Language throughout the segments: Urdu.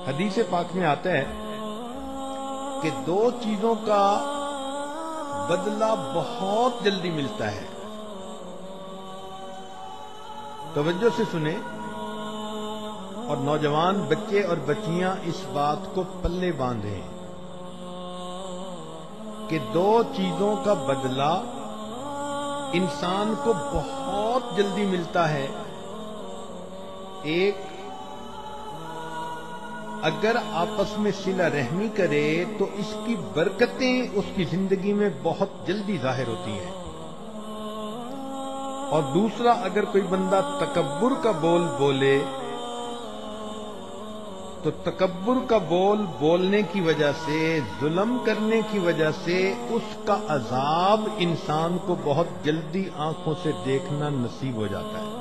حدیث پاک میں آتا ہے کہ دو چیزوں کا بدلہ بہت جلدی ملتا ہے. توجہ سے سنیں اور نوجوان بچے اور بچیاں اس بات کو پلے باندھیں کہ دو چیزوں کا بدلہ انسان کو بہت جلدی ملتا ہے. ایک، اگر آپس میں صلہ رحمی کرے تو اس کی برکتیں اس کی زندگی میں بہت جلدی ظاہر ہوتی ہیں. اور دوسرا، اگر کوئی بندہ تکبر کا بول بولے تو تکبر کا بول بولنے کی وجہ سے، ظلم کرنے کی وجہ سے اس کا عذاب انسان کو بہت جلدی آنکھوں سے دیکھنا نصیب ہو جاتا ہے.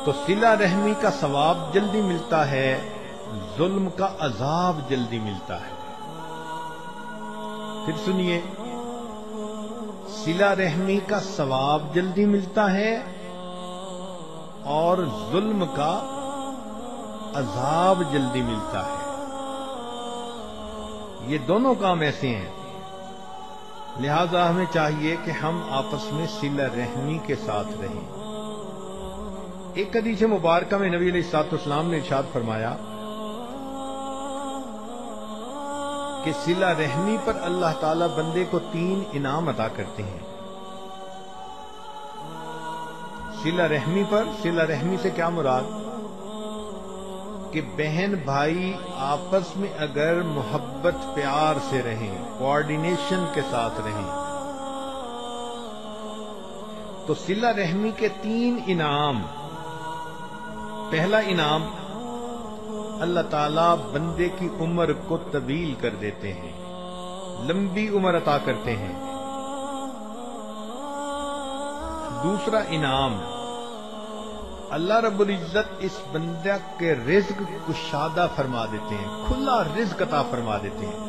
تو صلہ رحمی کا ثواب جلدی ملتا ہے، ظلم کا عذاب جلدی ملتا ہے. پھر سنیے، صلہ رحمی کا ثواب جلدی ملتا ہے اور ظلم کا عذاب جلدی ملتا ہے. یہ دونوں کام ایسے ہیں، لہذا ہمیں چاہیے کہ ہم آپس میں صلہ رحمی کے ساتھ رہیں. ایک حدیث مبارکہ میں نبی علیہ الصلوۃ والسلام نے ارشاد فرمایا کہ صلہ رحمی پر اللہ تعالی بندے کو 3 انعام عطا کرتے ہیں. صلہ رحمی پر، صلہ رحمی سے کیا مراد؟ کہ بہن بھائی آپس میں اگر محبت پیار سے رہیں، کوآرڈینیشن کے ساتھ رہیں، تو صلہ رحمی کے 3 انعام. پہلا انعام، اللہ تعالیٰ بندے کی عمر کو طویل کر دیتے ہیں، لمبی عمر عطا کرتے ہیں. دوسرا انعام، اللہ رب العزت اس بندہ کے رزق کشادہ فرما دیتے ہیں، کھلا رزق عطا فرما دیتے ہیں.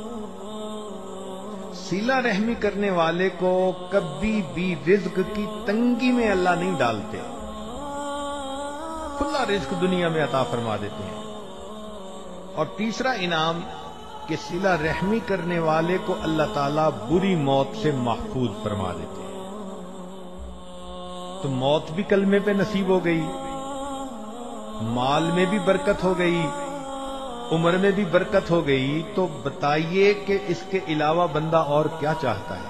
صلہ رحمی کرنے والے کو کبھی بھی رزق کی تنگی میں اللہ نہیں ڈالتے، کھلا رزق دنیا میں عطا فرما دیتے ہیں. اور تیسرا انعام کہ صلہ رحمی کرنے والے کو اللہ تعالیٰ بری موت سے محفوظ فرما دیتے ہیں. تو موت بھی کلمے پہ نصیب ہو گئی، مال میں بھی برکت ہو گئی، عمر میں بھی برکت ہو گئی. تو بتائیے کہ اس کے علاوہ بندہ اور کیا چاہتا ہے؟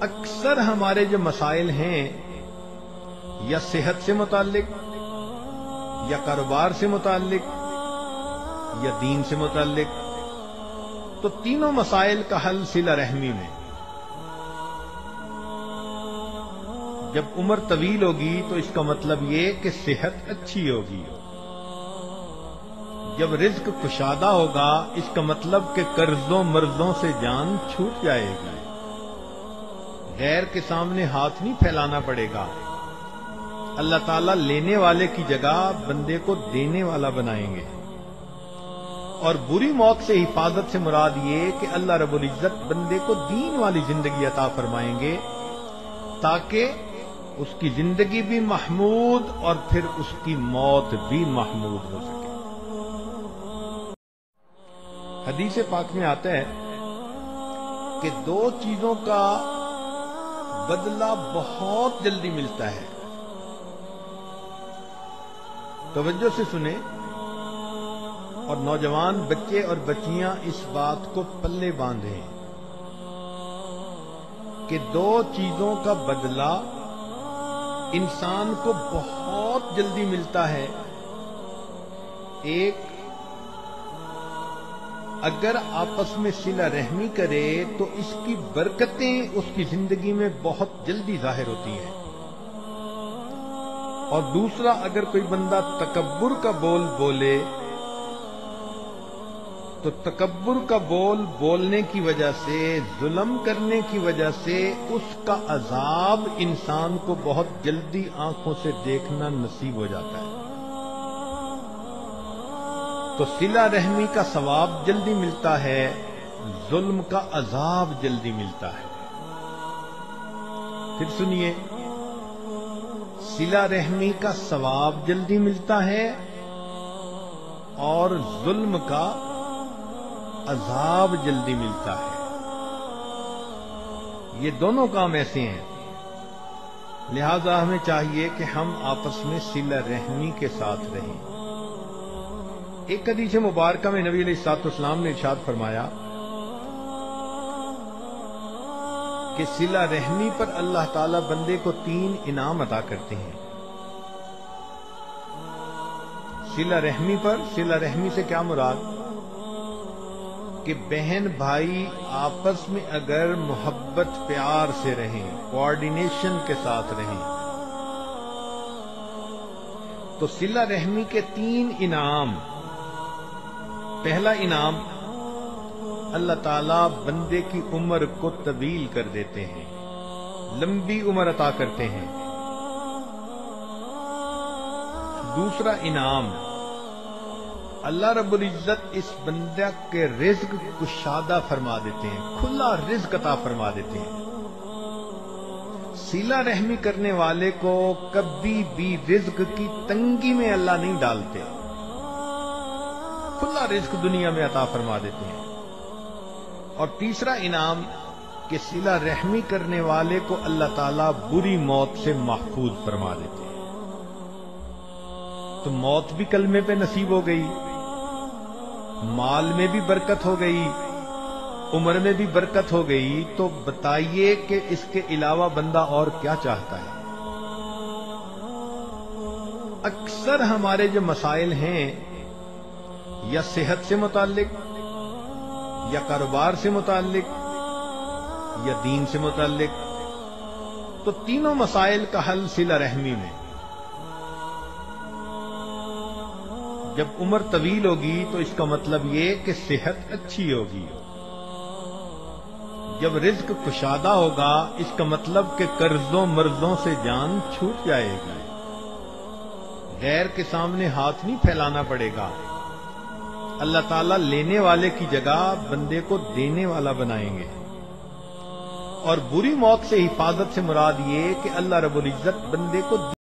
اکثر ہمارے جو مسائل ہیں، یا صحت سے متعلق، یا کاروبار سے متعلق، یا دین سے متعلق، تو تینوں مسائل کا حل صلہ رحمی میں. جب عمر طویل ہوگی تو اس کا مطلب یہ کہ صحت اچھی ہوگی. جب رزق کشادہ ہوگا اس کا مطلب کہ قرضوں مرضوں سے جان چھوٹ جائے گی، غیر کے سامنے ہاتھ نہیں پھیلانا پڑے گا. اللہ تعالیٰ لینے والے کی جگہ بندے کو دینے والا بنائیں گے. اور بری موت سے حفاظت سے مراد یہ کہ اللہ رب العزت بندے کو دین والی زندگی عطا فرمائیں گے، تاکہ اس کی زندگی بھی محمود اور پھر اس کی موت بھی محمود ہو سکے. حدیث پاک میں آتا ہے کہ دو چیزوں کا بدلہ بہت جلدی ملتا ہے. توجہ سے سنیں اور نوجوان بچے اور بچیاں اس بات کو پلے باندھیں کہ دو چیزوں کا بدلہ انسان کو بہت جلدی ملتا ہے. ایک، اگر آپس میں صلہ رحمی کرے تو اس کی برکتیں اس کی زندگی میں بہت جلدی ظاہر ہوتی ہیں. اور دوسرا، اگر کوئی بندہ تکبر کا بول بولے تو تکبر کا بول بولنے کی وجہ سے، ظلم کرنے کی وجہ سے اس کا عذاب انسان کو بہت جلدی آنکھوں سے دیکھنا نصیب ہو جاتا ہے. تو صلہ رحمی کا ثواب جلدی ملتا ہے، ظلم کا عذاب جلدی ملتا ہے. پھر سنیے، صلہ رحمی کا ثواب جلدی ملتا ہے اور ظلم کا عذاب جلدی ملتا ہے. یہ دونوں کام ایسے ہیں، لہذا ہمیں چاہیے کہ ہم آپس میں صلہ رحمی کے ساتھ رہیں. ایک حدیث مبارکہ میں نبی علیہ الصلوۃ والسلام نے ارشاد فرمایا کہ صلہ رحمی پر اللہ تعالی بندے کو 3 انعام عطا کرتے ہیں. صلہ رحمی پر، صلہ رحمی سے کیا مراد؟ کہ بہن بھائی آپس میں اگر محبت پیار سے رہیں، کوآرڈینیشن کے ساتھ رہیں، تو صلہ رحمی کے 3 انعام. پہلا انعام، اللہ تعالیٰ بندے کی عمر کو طویل کر دیتے ہیں، لمبی عمر عطا کرتے ہیں. دوسرا انعام، اللہ رب العزت اس بندہ کے رزق کشادہ فرما دیتے ہیں، کھلا رزق عطا فرما دیتے ہیں. صلہ رحمی کرنے والے کو کبھی بھی رزق کی تنگی میں اللہ نہیں ڈالتے، کھلا رزق دنیا میں عطا فرما دیتے ہیں. اور تیسرا انعام کہ صلہ رحمی کرنے والے کو اللہ تعالیٰ بری موت سے محفوظ فرما دیتے ہیں. تو موت بھی کلمے پہ نصیب ہو گئی، مال میں بھی برکت ہو گئی، عمر میں بھی برکت ہو گئی. تو بتائیے کہ اس کے علاوہ بندہ اور کیا چاہتا ہے؟ اکثر ہمارے جو مسائل ہیں یا صحت سے متعلق، یا کاروبار سے متعلق، یا دین سے متعلق، تو تینوں مسائل کا حل صلہ رحمی میں. جب عمر طویل ہوگی تو اس کا مطلب یہ کہ صحت اچھی ہوگی. جب رزق کشادہ ہوگا اس کا مطلب کہ قرضوں مرضوں سے جان چھوٹ جائے گی. غیر کے سامنے ہاتھ نہیں پھیلانا پڑے گا. اللہ تعالیٰ لینے والے کی جگہ بندے کو دینے والا بنائیں گے. اور بری موت سے حفاظت سے مراد یہ کہ اللہ رب العزت بندے کو